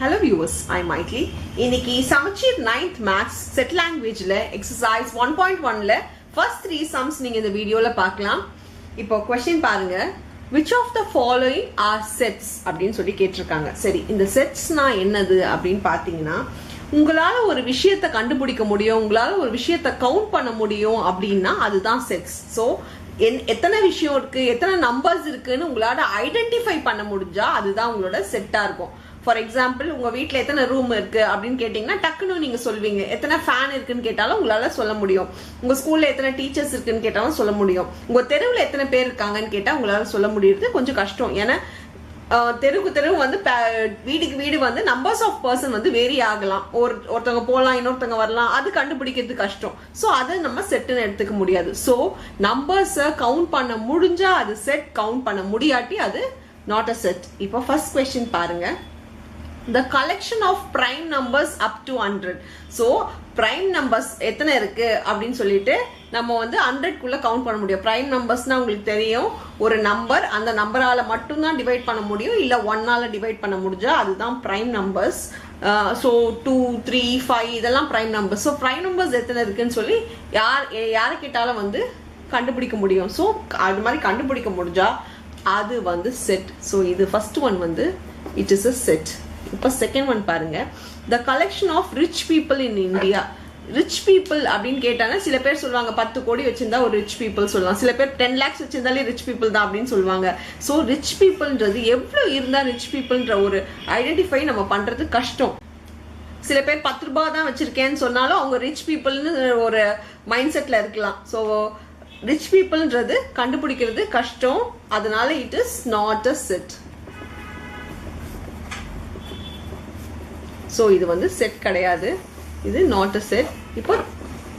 Hello viewers, I'm Maitli. இன்னைக்கு சமச்சீர் 9th maths set லாங்குவேஜ்ல எக்ஸசைஸ் 1.1ல ஃபர்ஸ்ட் 3 சம்ஸ் நீங்க இந்த வீடியோல பார்க்கலாம். இப்போ क्वेश्चन பாருங்க. Which of the following are sets அப்படின்னு சொல்லி கேட்டிருக்காங்க. சரி, இந்த செட்ஸ்னா என்னது அப்படின்னு பாத்தீங்கன்னா, உங்களால ஒரு விஷயத்தை கண்டுபிடிக்க முடியும், உங்களால ஒரு விஷயத்தை கவுண்ட் பண்ண முடியும் அப்படின்னா அதுதான் செட்ஸ். ஸோ எத்தனை விஷயம் இருக்கு, எத்தனை நம்பர்ஸ் இருக்குன்னு உங்களால ஐடென்டிஃபை பண்ண முடிஞ்சா அதுதான் உங்களோட செட்டா இருக்கும். ஃபார் எக்ஸாம்பிள், உங்க வீட்டில் எத்தனை ரூம் இருக்கு அப்படின்னு கேட்டீங்கன்னா டக்குன்னு நீங்க சொல்வீங்க. எத்தனை ஃபேன் இருக்குன்னு கேட்டாலும் உங்களால சொல்ல முடியும். உங்க ஸ்கூல்ல எத்தனை டீச்சர்ஸ் இருக்குன்னு கேட்டாலும் சொல்ல முடியும். உங்க தெருவில் எத்தனை பேர் இருக்காங்கன்னு கேட்டா உங்களால சொல்ல முடியுது கொஞ்சம் கஷ்டம். ஏன்னா தெருவுக்கு தெருவு வந்து வீடுக்கு வீடு வந்து நம்பர்ஸ் ஆஃப் பர்சன் வந்து வேரி ஆகலாம். ஒருத்தவங்க போகலாம், இன்னொருத்தவங்க வரலாம், அது கண்டுபிடிக்கிறது கஷ்டம். ஸோ அதை நம்ம செட்டுன்னு எடுத்துக்க முடியாது. ஸோ நம்பர்ஸை கவுண்ட் பண்ண முடிஞ்சா அது செட், கவுண்ட் பண்ண முடியாட்டி அது நாட் அ செட். இப்போ ஃபர்ஸ்ட் கொஸ்டின் பாருங்க. The collection of prime numbers up to 100. So prime numbers எத்தனை இருக்கு அப்படின்னு சொல்லிட்டு நம்ம வந்து 100க்குள்ள கவுண்ட் பண்ண முடியும். prime numbersனா உங்களுக்கு தெரியும், ஒரு நம்பர் அந்த நம்பரால மட்டும்தான் டிவைட் பண்ண முடியும், இல்ல 1ஆல டிவைட் பண்ண முடிஞ்சா அதுதான் prime numbers. ஸோ 2, 3, 5 இதெல்லாம் prime numbers. So prime numbers எத்தனை இருக்குன்னு சொல்லி யாரை கேட்டாலும் வந்து கண்டுபிடிக்க முடியும். ஸோ அது மாதிரி கண்டுபிடிக்க முடிஞ்சா அது வந்து செட். ஸோ இது ஃபர்ஸ்ட் ஒன் வந்து இட் இஸ் அ செட். இப்போ செகண்ட் ஒன் பாருங்க. The collection of rich people in India. Rich people அப்படின்னு கேட்டானா சில பேர் சொல்லுவாங்க 10 கோடி வச்சிருந்தா ஒரு ரிச் பீப்புள் சொல்லலாம். சில பேர் 10 lakhs வச்சிருந்தாலே ரிச் பீப்புள் தான் அப்படின்னு சொல்லுவாங்க. ஸோ ரிச் பீப்புள்ன்றது எவ்வளோ இருந்தா ரிச் பீப்புள்ன்ற ஒரு ஐடென்டிஃபை நம்ம பண்றது கஷ்டம். சில பேர் 10 ரூபாய் தான் வச்சிருக்கேன்னு சொன்னாலும் அவங்க ரிச் பீப்புள்னு ஒரு மைண்ட் செட்ல இருக்கலாம். ஸோ ரிச் பீப்புள்ன்றது கண்டுபிடிக்கிறது கஷ்டம், அதனால it is not a set. So இது வந்து செட் கிடையாது, இது நாட் அ செட். இப்போ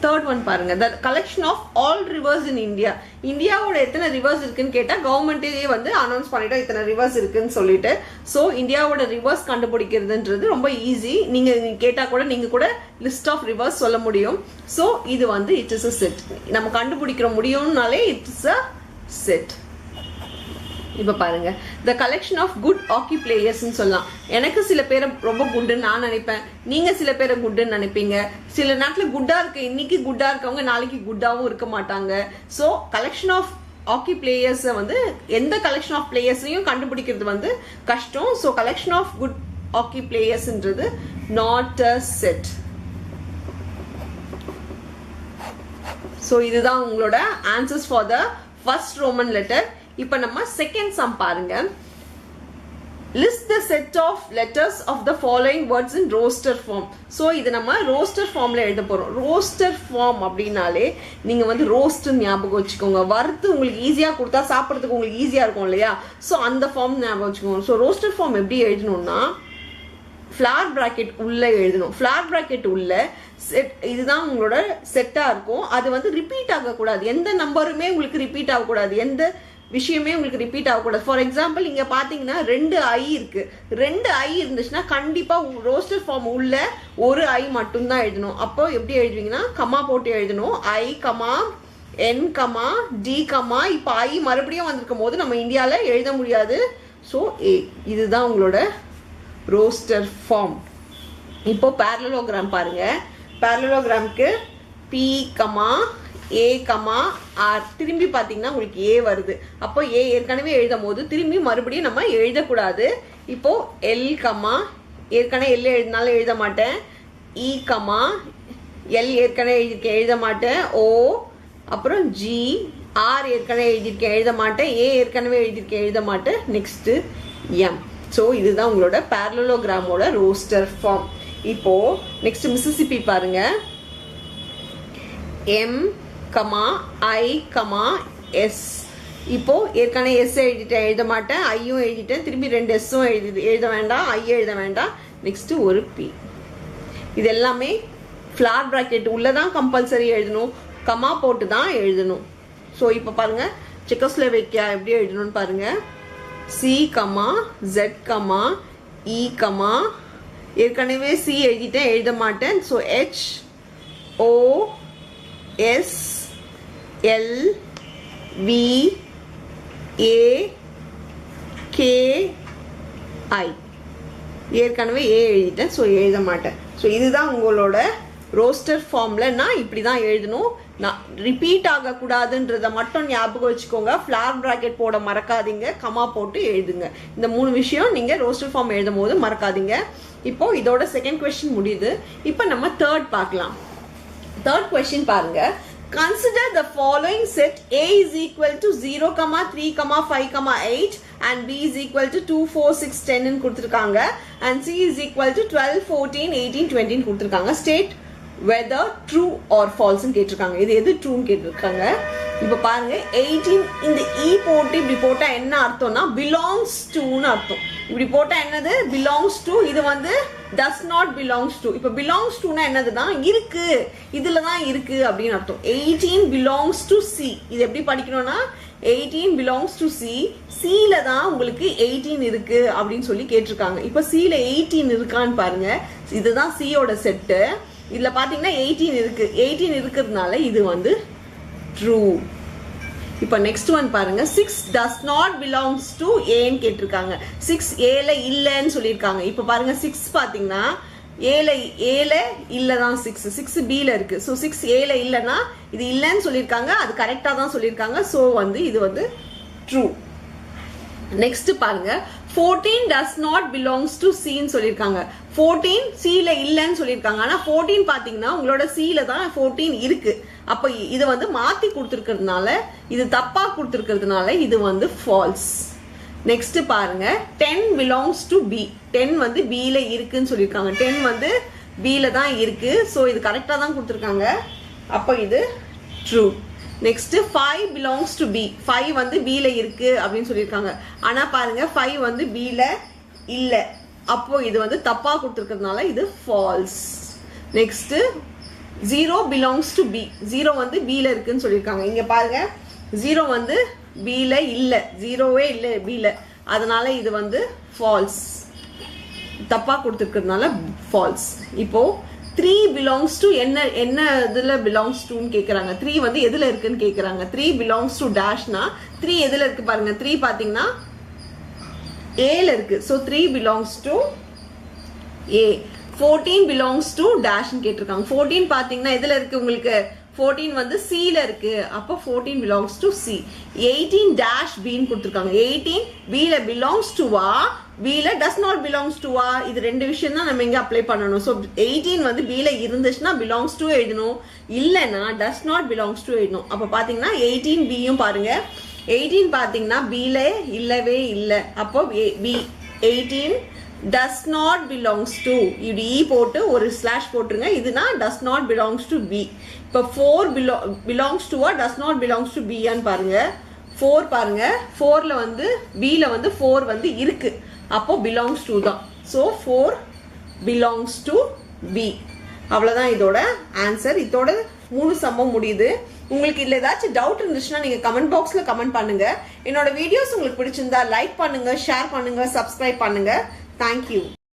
தேர்ட் ஒன் பாருங்க. The collection of all rivers in India. இந்தியாவோட எத்தனை ரிவர்ஸ் இருக்குன்னு கேட்டா கவர்மெண்டே வந்து அனௌன்ஸ் பண்ணிட்டோம் இத்தனை ரிவர்ஸ் இருக்குன்னு சொல்லிட்டு. ஸோ இந்தியாவோட ரிவர்ஸ் கண்டுபிடிக்கிறதுன்றது ரொம்ப ஈஸி. நீங்க கேட்டா கூட நீங்க கூட லிஸ்ட் ஆஃப் ரிவர்ஸ் சொல்ல முடியும். ஸோ இது வந்து இட் இஸ் அ செட். நம்ம கண்டுபிடிக்கிற முடியும்னாலே இட் இஸ் அ செட். இப்ப பாருங்க. The collection of good hockey பிளேயர்ஸ்ன்னு சொல்லலாம். எனக்கு சில பேரை ரொம்ப குட்டுன்னு நான் நினைப்பேன், நீங்க சில பேரை குட்டுன்னு நினைப்பீங்க. சில நேரத்தில் குட்டா இருக்கு, இன்னைக்கு குட்டா இருக்கவங்க நாளைக்கு குட்டாவும் இருக்க மாட்டாங்க. ஸோ கலெக்ஷன் ஆஃப் ஹாக்கி பிளேயர்ஸை வந்து எந்த கலெக்ஷன் ஆஃப் பிளேயர்ஸையும் கண்டுபிடிக்கிறது வந்து கஷ்டம். So collection of good hockey பிளேயர்ஸ்ன்றது நாட் அ செட். ஸோ இதுதான் உங்களோட answers for the first Roman letter. இப்ப நம்ம செகண்ட் சம் பாருங்க. List the set of letters of the following words in roster form. So இது நம்ம ரோஸ்டர் ஃபார்ம்ல எழுத போறோம். ரோஸ்டர் ஃபார்ம் அப்படின்னாலே நீங்க வந்து ரோஸ்ட் ஞாபகம் வச்சுக்கோங்க. வறுத்து உங்களுக்கு ஈஸியா கொடுத்தா சாப்பிட்றதுக்கு உங்களுக்கு ஈஸியா இருக்கும் இல்லையா? ஸோ அந்த ஃபார்ம் ஞாபகம் வச்சுக்கோங்க. ஸோ ரோஸ்டர் ஃபார்ம் எப்படி எழுதணும்னா, ஃபிளார் பிராக்கெட் உள்ள எழுதணும். ஃபிளார் பிராக்கெட் உள்ள செட், இதுதான் உங்களோட செட்டா இருக்கும். அது வந்து ரிப்பீட் ஆகக்கூடாது, எந்த நம்பருமே உங்களுக்கு ரிப்பீட் ஆகக்கூடாது, எந்த விஷயமே உங்களுக்கு ரிப்பீட் ஆகக்கூடாது. ஃபார் எக்ஸாம்பிள் இங்க பாத்தீங்கன்னா 2 ஐ இருக்கு. 2 ஐ இருந்துச்சுன்னா கண்டிப்பா ரோஸ்டர் ஃபார்ம் உள்ள ஒரு ஐ மட்டும்தான் எழுதணும். அப்போ எப்படி எழுதுவீங்கன்னா கமா போட்டு எழுதணும். I comma N comma D comma. இப்போ ஐ மறுபடியும் வந்திருக்கும் போது நம்ம இந்தியால எழுத முடியாது. ஸோ ஏ, இதுதான் உங்களோட ரோஸ்டர் ஃபார்ம். இப்போ பேரலோகிராம் பாருங்க. பேரலோகிராமுக்கு பி கமா ஏ கமா ஆர். திரும்பி பார்த்தீங்கன்னா உங்களுக்கு ஏ வருது. அப்போ ஏ ஏற்கனவே எழுதும் போது திரும்பி மறுபடியும் நம்ம எழுதக்கூடாது. இப்போ எல் கமா, ஏற்கனவே எல் எழுதினாலும் எழுத மாட்டேன். இ கமா எல் ஏற்கனவே எழுதியிருக்கேன், எழுத மாட்டேன். ஓ, அப்புறம் ஜி, ஆர் ஏற்கனவே எழுதியிருக்கேன், எழுத மாட்டேன். ஏ ஏற்கனவே எழுதியிருக்கேன், எழுத மாட்டேன். Next M. ஸோ இதுதான் உங்களோட பேரலோகிராமோட ரோஸ்டர் ஃபார்ம். இப்போ நெக்ஸ்ட் மிசிசிப்பி பாருங்க. M comma i comma S. இப்போ ஏற்கனவே எஸ் எழுதிட்டேன், எழுத மாட்டேன். ஐயும் எழுதிட்டேன், திரும்பி 2 எஸ்ஸும் எழுத வேண்டாம், ஐ எழுத வேண்டாம். நெக்ஸ்ட் ஒரு பி. இது எல்லாமே ஃபிளார் பிராக்கெட் உள்ளதான் கம்பல்சரி எழுதணும், கமா போட்டு தான் எழுதணும். ஸோ இப்போ பாருங்க செக்கோஸ்லோவேக்கியா எப்படி எழுதணும்னு பாருங்க. C comma Z comma E comma, ஏற்கனவே சி எழுதிட்டேன், எழுத மாட்டேன். So H O S L V A K I. ஏற்கனவே ஏ எழுதிட்டேன், ஸோ எழுத மாட்டேன். ஸோ இதுதான் உங்களோட ரோஸ்டர் ஃபார்மில் நான் இப்படி தான் எழுதணும். நான் ரிப்பீட் ஆகக்கூடாதுன்றதை மட்டும் ஞாபகம் வச்சுக்கோங்க. ஃப்ளார் ப்ராக்கெட் போட மறக்காதீங்க, கமா போட்டு எழுதுங்க. இந்த 3 விஷயம் நீங்கள் ரோஸ்டர் ஃபார்ம் எழுதும் போது மறக்காதீங்க. இப்போ இதோட செகண்ட் கொஸ்டின் முடியுது. இப்போ நம்ம தேர்ட் பார்க்கலாம். தேர்ட் கொஸ்டின் பாருங்க. Consider the following set. A is equal to 0, 3, 5, 8 and B is equal to 2, 4, 6, 10 ன்னு கொடுத்திருக்காங்க and C is equal to 12, 14, 18, 20 ன்னு கொடுத்திருக்காங்க. State whether true or false ன்னு கேட்டிருக்காங்க. இது எது true ன்னு கேட்டிருக்காங்க. இப்போ பாருங்க 18 இந்த E போட்டு இப்படி போட்டா என்ன அர்த்தம்னா belongs to ன்னு அர்த்தம். இப்படி போட்டா என்னது belongs to, இது வந்து does not belongs to. இப்போ belongs to னா என்னதுன்னா இருக்கு, இதுல தான் இருக்கு அப்படின்னு அர்த்தம். 18 belongs to C. இது எப்படி படிக்கணும்னா 18 belongs to C. C ல தான் உங்களுக்கு 18 இருக்கு அப்படின்னு சொல்லி கேட்டிருக்காங்க. இப்போ C ல 18 இருக்கான்னு பாருங்க. இதுதான் C யோட செட்டு. இதுல பாத்தீங்கன்னா 18 இருக்கு. 18 இருக்கிறதுனால இது வந்து true. இப்போ நெக்ஸ்ட் ஒன் பாருங்க. 6 does not belongs to A ன்னு கேட்டிருக்காங்க. 6 A ல இல்லன்னு சொல்லியிருக்காங்க. இப்போ பாருங்க 6 பாத்தீங்கன்னா A ல இல்ல தான் 6 B ல இருக்கு. ஸோ 6 A ல இல்லைன்னா இது இல்லைன்னு சொல்லியிருக்காங்க. அது கரெக்டாக தான் சொல்லியிருக்காங்க. ஸோ வந்து இது வந்து true. நெக்ஸ்ட் பாருங்க 14 does not belongs to C ன்னு சொல்லியிருக்காங்க. 14 C ல இல்லைன்னு சொல்லியிருக்காங்க. ஆனா 14 பாத்தீங்கன்னா உங்களோட C ல தான் 14 இருக்கு. அப்ப இது வந்து மாத்தி கொடுத்துருக்கிறதுனால, இது தப்பா கொடுத்துருக்கிறதுனால இது வந்து false. நெக்ஸ்ட் பாருங்க 10 belongs to B. 10 வந்து B ல இருக்குன்னு சொல்லியிருக்காங்க. 10 வந்து B ல தான் இருக்கு. ஸோ இது கரெக்டா தான் கொடுத்துருக்காங்க. அப்ப இது true. Next 5 belongs to B. 5 வந்து B ல இருக்கு அப்படின்னு சொல்லியிருக்காங்க. ஆனா பாருங்க 5 வந்து B ல இல்ல. அப்போ இது வந்து தப்பா கொடுத்துருக்கிறதுனால இது false. Next 0 belongs to B. 0 வந்து B ல இருக்குன்னு சொல்லியிருக்காங்க. இங்க பாருங்க 0 வந்து B ல இல்ல, 0வே இல்ல B ல. அதனால இது வந்து false. தப்பா கொடுத்துருக்கிறதுனால false. இப்போ 3 belongs to என்ன இதுல belongs to ன்னு கேக்குறாங்க. 3 வந்து எதுல இருக்குன்னு கேக்குறாங்க. 3 belongs to dashனா 3 எதுல இருக்கு பாருங்க. 3 பாத்தீங்கன்னா A ல இருக்கு. So 3 belongs to A. 14 belongs to dash ன்னு கேட்டிருக்காங்க. 14 பாத்தீங்கன்னா எதுல இருக்கு உங்களுக்கு. 14 வந்து C ல இருக்கு. அப்போ 14 belongs to C. 18 dash B ன்னு கொடுத்திருக்காங்க. 18 B ல belongs to வா, B ல does not belongs to வா. இது ரெண்டு விஷயம் தான் நம்ம இங்க அப்ளை பண்ணணும். ஸோ 18 வந்து B ல இருந்துச்சுன்னா belongs to எழுதணும், இல்லைன்னா does not belongs to எழுதணும். அப்போ பாத்தீங்கன்னா 18 B யும் பாருங்க. 18 பாத்தீங்கன்னா B ல இல்லவே இல்லை. அப்போ B 18 does not belongs to, இப்படி E போட்டு ஒரு ஸ்லாஷ் போட்டுருங்க. இதுனா does not belongs to B. இப்போ 4 belongs to or does not belongs to B ன்னு பாருங்க. 4 பாருங்க. 4 ல வந்து B ல வந்து 4 வந்து இருக்கு. அப்போ belongs to தான். So 4 belongs to B. அவ்வளோதான் இதோட ஆன்சர். இதோட 3 சம்மம் முடியுது. உங்களுக்கு இதுல ஏதாச்சும் டவுட் இருந்துச்சுன்னா நீங்க கமெண்ட் பாக்ஸ்ல கமெண்ட் பண்ணுங்க. என்னோட வீடியோஸ் உங்களுக்கு பிடிச்சிருந்தா லைக் பண்ணுங்க, ஷேர் பண்ணுங்க, சப்ஸ்கிரைப் பண்ணுங்க. Thank you.